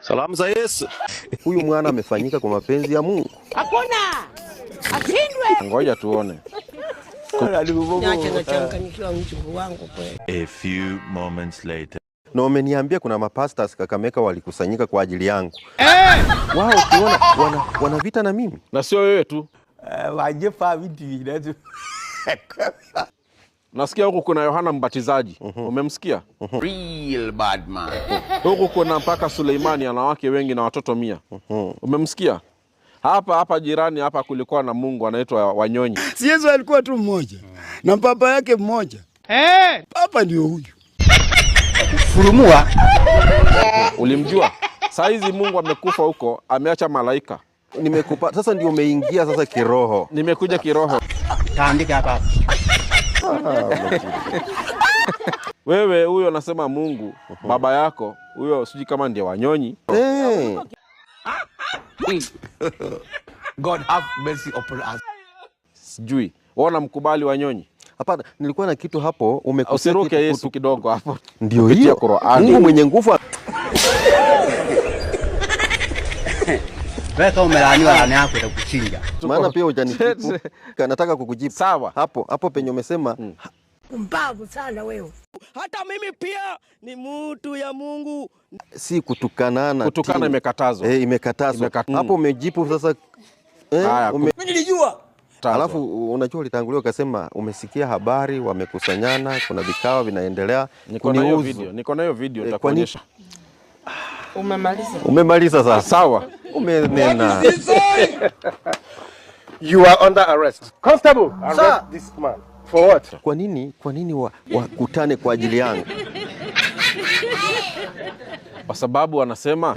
Salamu za Yesu. Huyu mwana amefanyika kwa mapenzi ya Mungu. Hakuna. Ashindwe. Ngoja tuone. Niache na changanyikiwa mchungu wangu kweli. A few moments later. Na umeniambia kuna mapastors Kakamega walikusanyika kwa ajili yangu. Wao ukiona wana vita na mimi. Na sio wewe tu. Wajefa vitu vile. Nasikia huko kuna Yohana Mbatizaji. Umemsikia? Real bad man. Huko kuna mpaka Suleimani ana wake wengi na watoto 100. Umemsikia? Hapa jirani hapa kulikuwa na Mungu anaitwa Wanyonyi. Si Yesu alikuwa tu mmoja. Na papa yake mmoja. Papa ndio huyu. Furumua. Ulimjua? Saa hizi Mungu amekufa huko, ameacha malaika. Nimekupa sasa ndio umeingia sasa kiroho. Nimekuja kiroho. Taandika hapa. Wewe huyo nasema Mungu, baba yako, huyo siji kama ndiye Wanyonyi. God have mercy upon us. Sijui. Waona mkubali Wanyonyi? Hapana, nilikuwa na kitu hapo Usiruke Yesu kidogo hapo. Ndio hiyo. Mungu mwenye nguvu. Wewe kama umelaaniwa laana yako itakuchinja. Maana pia hujanijibu. Nataka kukujibu. Sawa. Hapo penye umesema Mbavu sana wewe. Hata mimi pia ni mtu ya Mungu. si kutukanana. Kutukana imekatazwa. Imekatazwa. Hapo umejibu sasa. Mimi nilijua. Alafu unajua ulitangulia ukasema umesikia habari wamekusanyana, kuna vikao vinaendelea. Niko na hiyo video nitakuonyesha. Umemaliza sasa. Sawa. Umenena. You are under arrest. Constable, arrest this man. For what? Kwa nini wakutane kwa ajili yangu? Kwa sababu wanasema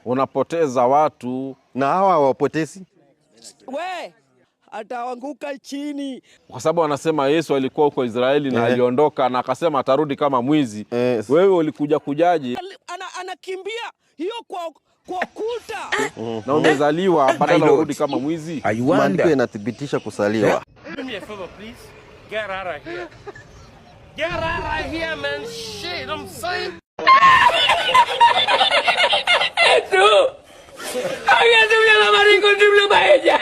unapoteza watu na hawa hawapotezi. We, ataanguka chini. Kwa sababu wanasema Yesu alikuwa huko Israeli na aliondoka na akasema atarudi kama mwizi. Wewe ulikuja kujaje? Anakimbia hiyo kwa kuta. Na umezaliwa badala urudi kama mwizi. Maandiko yanathibitisha kusaliwa. Do me a favor, please. Get out of here. Get out of here, man. Shit, I'm saying. Itu. Ayah tu bilang lama ni kau tu belum bayar.